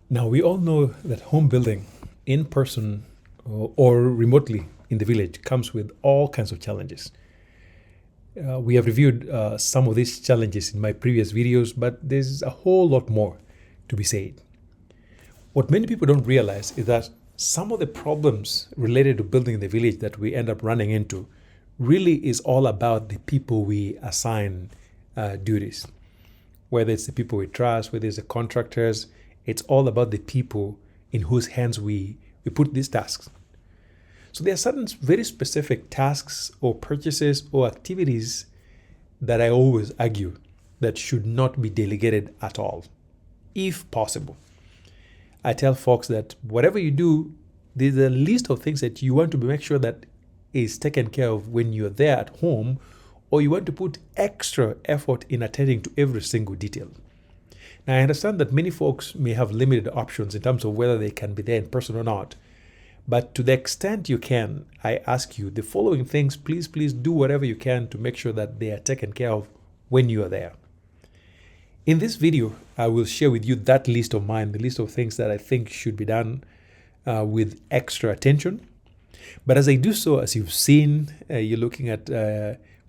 Now, we all know that home building in person or remotely in the village comes with all kinds of challenges. We have reviewed some of these challenges in my previous videos, but there's a whole lot more to be said. What many people don't realize is that some of the problems related to building in the village that we end up running into really is all about the people we assign duties. Whether it's the people we trust, whether it's the contractors, it's all about the people in whose hands we put these tasks. So there are certain very specific tasks or purchases or activities that I always argue that should not be delegated at all, if possible. I tell folks that whatever you do, there's a list of things that you want to make sure that is taken care of when you're there at home, or you want to put extra effort in attending to every single detail. Now, I understand that many folks may have limited options in terms of whether they can be there in person or not. But to the extent you can, I ask you the following things. Please do whatever you can to make sure that they are taken care of when you are there. In this video, I will share with you that list of mine, the list of things that I think should be done with extra attention. But as I do so, as you've seen, you're looking at,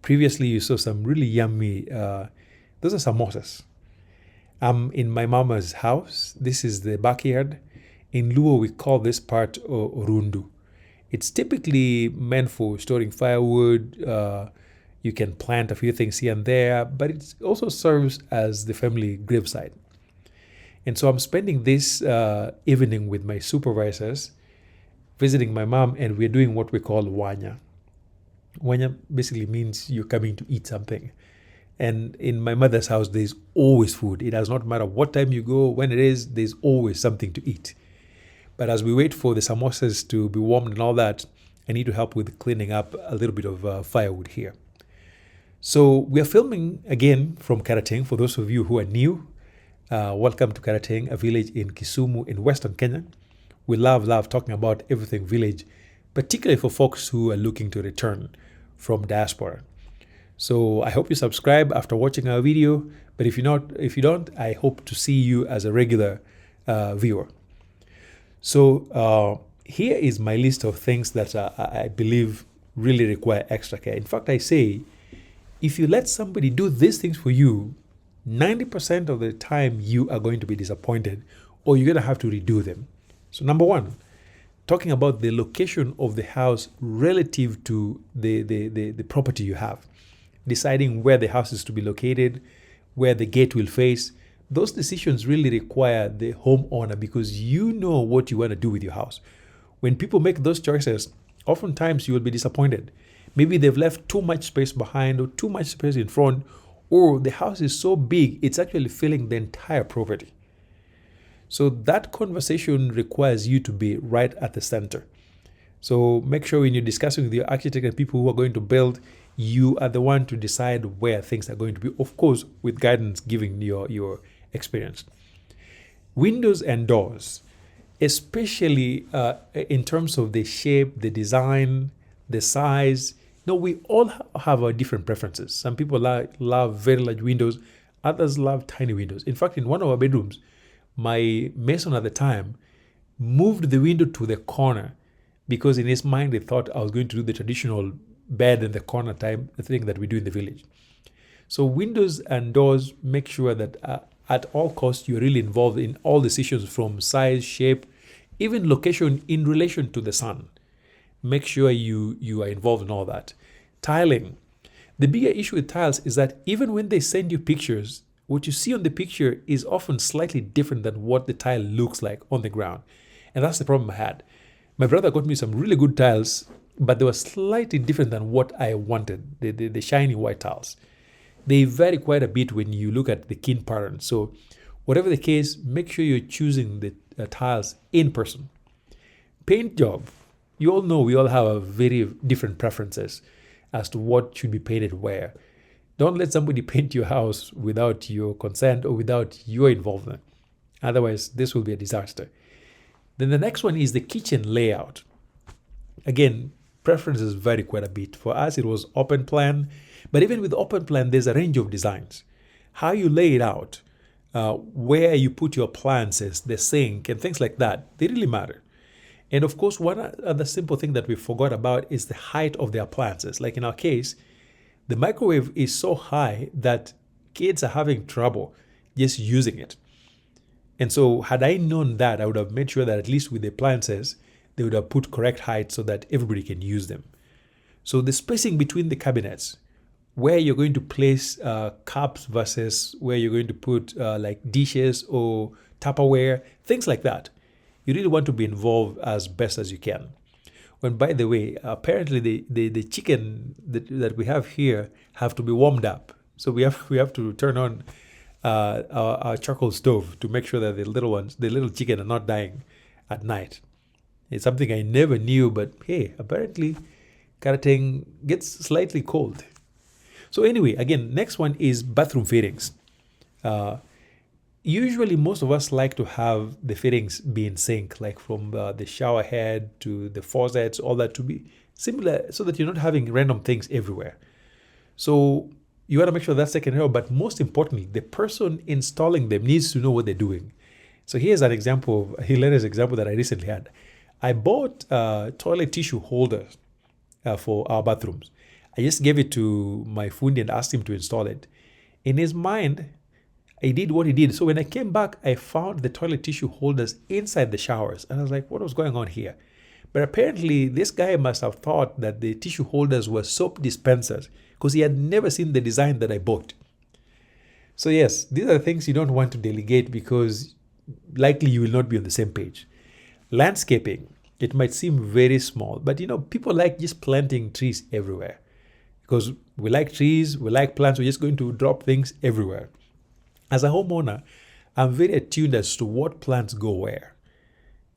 previously you saw some really yummy, those are samosas. I'm in my mama's house. This is the backyard. In Luo, we call this part orundu. It's typically meant for storing firewood. You can plant a few things here and there, but it also serves as the family gravesite. And so I'm spending this evening with my supervisors, visiting my mom, and we're doing what we call wanya. Wanya basically means you're coming to eat something. And in my mother's house, there's always food. It does not matter what time you go, when it is, there's always something to eat. But as we wait for the samosas to be warmed and all that, I need to help with cleaning up a little bit of firewood here. So we are filming again from Karating. For those of you who are new, welcome to Karating, a village in Kisumu in Western Kenya. We love talking about everything village, particularly for folks who are looking to return from diaspora. So I hope you subscribe after watching our video, but if you don't, I hope to see you as a regular viewer. So here is my list of things that I believe really require extra care. In fact, I say, if you let somebody do these things for you, 90% of the time you are going to be disappointed, or you're going to have to redo them. So number one, talking about the location of the house relative to the property you have. Deciding where the house is to be located, where the gate will face. Those decisions really require the homeowner because you know what you want to do with your house. When people make those choices, oftentimes you will be disappointed. Maybe they've left too much space behind or too much space in front, or the house is so big, it's actually filling the entire property. So that conversation requires you to be right at the center. So make sure when you're discussing with your architect and people who are going to build, you are the one to decide where things are going to be, of course, with guidance given your experience. Windows and doors, especially in terms of the shape, the design, the size. We all have our different preferences. Some people love very large windows, others love tiny windows. In fact, in one of our bedrooms, my mason at the time moved the window to the corner because in his mind he thought I was going to do the traditional bed in the corner type, the thing that we do in the village. So windows and doors, make sure that at all costs you're really involved in all decisions from size, shape, even location in relation to the sun. Make sure you are involved in all that. Tiling. The bigger issue with tiles is that even when they send you pictures, what you see on the picture is often slightly different than what the tile looks like on the ground. And that's the problem I had. My brother got me some really good tiles, but they were slightly different than what I wanted, the shiny white tiles. They vary quite a bit when you look at the kin pattern. So whatever the case, make sure you're choosing the tiles in person. Paint job. You all know we all have very different preferences as to what should be painted where. Don't let somebody paint your house without your consent or without your involvement. Otherwise, this will be a disaster. Then the next one is the kitchen layout. Again, preferences vary quite a bit. For us, it was open plan. But even with open plan, there's a range of designs. How you lay it out where you put your appliances, the sink, and things like that, they really matter. And of course, one other simple thing that we forgot about is the height of the appliances. Like in our case, the microwave is so high that kids are having trouble just using it. And so had I known that, I would have made sure that at least with the appliances, they would have put correct height so that everybody can use them. So the spacing between the cabinets, where you're going to place cups versus where you're going to put like dishes or Tupperware, things like that. You really want to be involved as best as you can. And by the way, apparently the chicken that we have here have to be warmed up. So we have to turn on our charcoal stove to make sure that the little chicken are not dying at night. It's something I never knew, but hey, apparently Karateng gets slightly cold. So anyway, again, next one is bathroom fittings. Usually most of us like to have the fittings be in sync, like from the shower head to the faucets, all that to be similar so that you're not having random things everywhere. So you want to make sure that's taken care of, but most importantly, the person installing them needs to know what they're doing. So here's an example, a hilarious example that I recently had. I bought toilet tissue holders for our bathrooms. I just gave it to my fundi and asked him to install it. In his mind, I did what he did. So when I came back, I found the toilet tissue holders inside the showers. And I was like, what was going on here? But apparently, this guy must have thought that the tissue holders were soap dispensers because he had never seen the design that I bought. So yes, these are the things you don't want to delegate because likely you will not be on the same page. Landscaping, it might seem very small, but people like just planting trees everywhere because we like trees, we like plants, we're just going to drop things everywhere. As a homeowner, I'm very attuned as to what plants go where.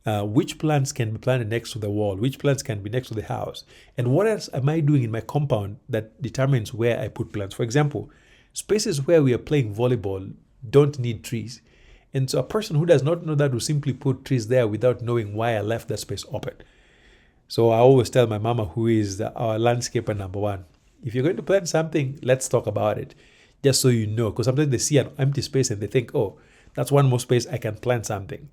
Which plants can be planted next to the wall, which plants can be next to the house, and what else am I doing in my compound that determines where I put plants. For example, spaces where we are playing volleyball don't need trees. And so a person who does not know that will simply put trees there without knowing why I left that space open. So I always tell my mama, who is our landscaper number one, if you're going to plant something, let's talk about it. Just so you know, because sometimes they see an empty space and they think, oh, that's one more space I can plant something.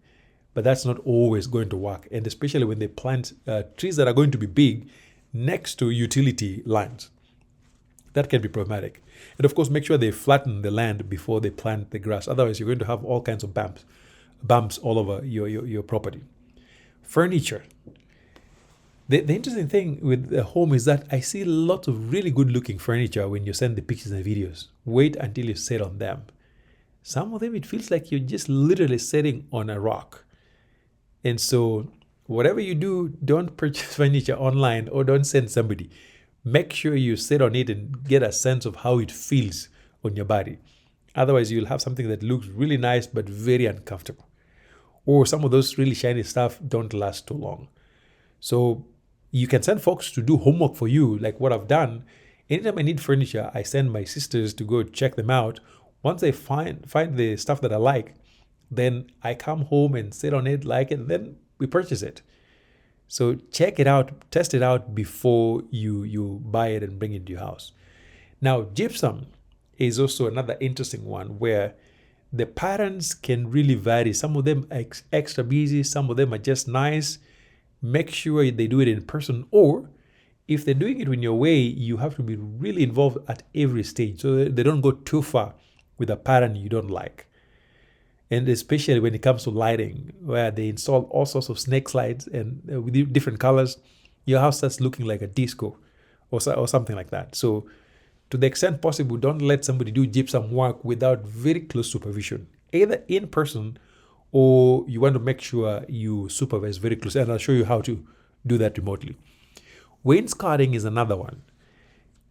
But that's not always going to work. And especially when they plant trees that are going to be big next to utility lines. That can be problematic. And of course, make sure they flatten the land before they plant the grass. Otherwise, you're going to have all kinds of bumps all over your property. Furniture. The interesting thing with the home is that I see lots of really good looking furniture when you send the pictures and videos. Wait until you sit on them. Some of them, it feels like you're just literally sitting on a rock. And so whatever you do, don't purchase furniture online or don't send somebody. Make sure you sit on it and get a sense of how it feels on your body. Otherwise, you'll have something that looks really nice but very uncomfortable. Or some of those really shiny stuff don't last too long. So you can send folks to do homework for you, like what I've done. Anytime I need furniture, I send my sisters to go check them out. Once they find the stuff that I like, then I come home and sit on it, like it, and then we purchase it. So check it out, test it out before you buy it and bring it to your house. Now, gypsum is also another interesting one where the patterns can really vary. Some of them are extra busy, some of them are just nice. Make sure they do it in person, or if they're doing it in your way, you have to be really involved at every stage so they don't go too far with a pattern you don't like. And especially when it comes to lighting, where they install all sorts of snake slides and with different colors, your house starts looking like a disco or something like that. So to the extent possible, don't let somebody do gypsum work without very close supervision, either in person or you want to make sure you supervise very closely. And I'll show you how to do that remotely. Wainscoting is another one.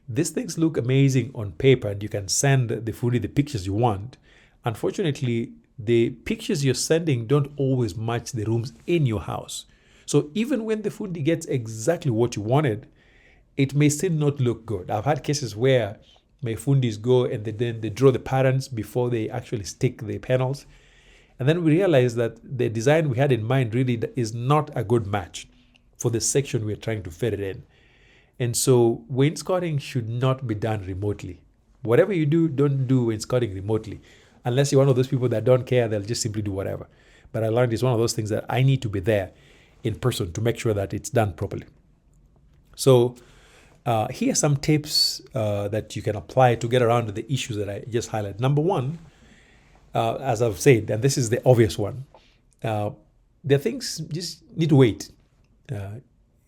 These things look amazing on paper and you can send the fundi the pictures you want. Unfortunately, the pictures you're sending don't always match the rooms in your house. So even when the fundi gets exactly what you wanted, it may still not look good. I've had cases where my fundis go and then they draw the patterns before they actually stick the panels. And then we realize that the design we had in mind really is not a good match for the section we're trying to fit it in. And so wainscoting should not be done remotely. Whatever you do, don't do wainscoting remotely. Unless you're one of those people that don't care, they'll just simply do whatever. But I learned it's one of those things that I need to be there in person to make sure that it's done properly. So here are some tips that you can apply to get around the issues that I just highlighted. Number one, as I've said, and this is the obvious one, there are things just need to wait.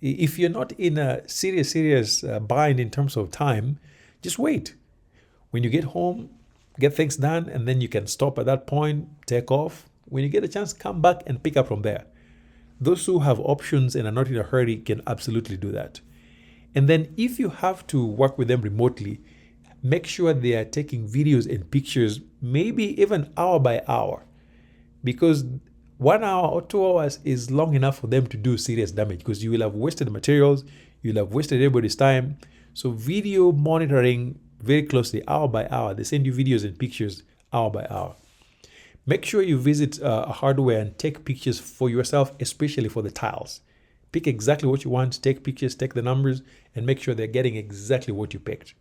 If you're not in a serious bind in terms of time, just wait. When you get home, get things done, and then you can stop at that point, take off. When you get a chance, come back and pick up from there. Those who have options and are not in a hurry can absolutely do that. And then if you have to work with them remotely, make sure they are taking videos and pictures, maybe even hour by hour, because 1 hour or 2 hours is long enough for them to do serious damage, because you will have wasted materials, you'll have wasted everybody's time. So video monitoring very closely, hour by hour. They send you videos and pictures hour by hour. Make sure you visit a hardware and take pictures for yourself, especially for the tiles. Pick exactly what you want, take pictures, take the numbers, and make sure they're getting exactly what you picked.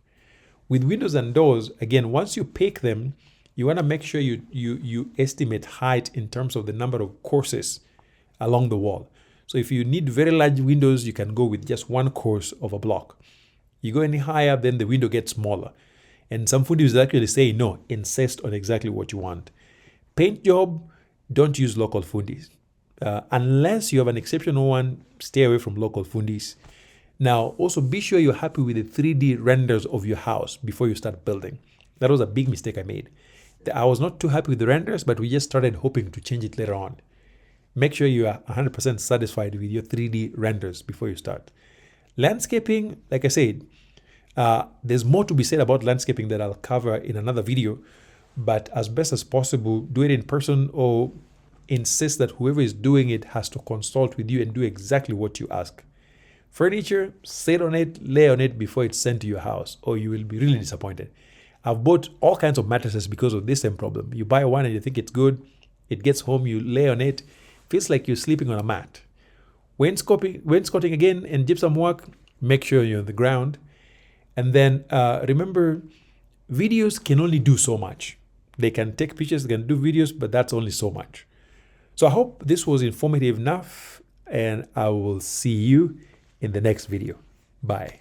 With windows and doors, again, once you pick them, you want to make sure you estimate height in terms of the number of courses along the wall. So if you need very large windows, you can go with just one course of a block. You go any higher, then the window gets smaller. And some foodies actually say, no, insist on exactly what you want. Paint job, don't use local fundies. Unless you have an exceptional one, stay away from local fundies. Now, also be sure you're happy with the 3D renders of your house before you start building. That was a big mistake I made. I was not too happy with the renders, but we just started hoping to change it later on. Make sure you are 100% satisfied with your 3D renders before you start. Landscaping, like I said, there's more to be said about landscaping that I'll cover in another video, but as best as possible, do it in person or insist that whoever is doing it has to consult with you and do exactly what you ask. Furniture, sit on it, lay on it before it's sent to your house, or you will be really disappointed. I've bought all kinds of mattresses because of this same problem. You buy one and you think it's good, it gets home, you lay on it, feels like you're sleeping on a mat. Wainscoting again and gypsum work, make sure you're on the ground. And then remember, videos can only do so much. They can take pictures, they can do videos, but that's only so much. So I hope this was informative enough, and I will see you in the next video. Bye.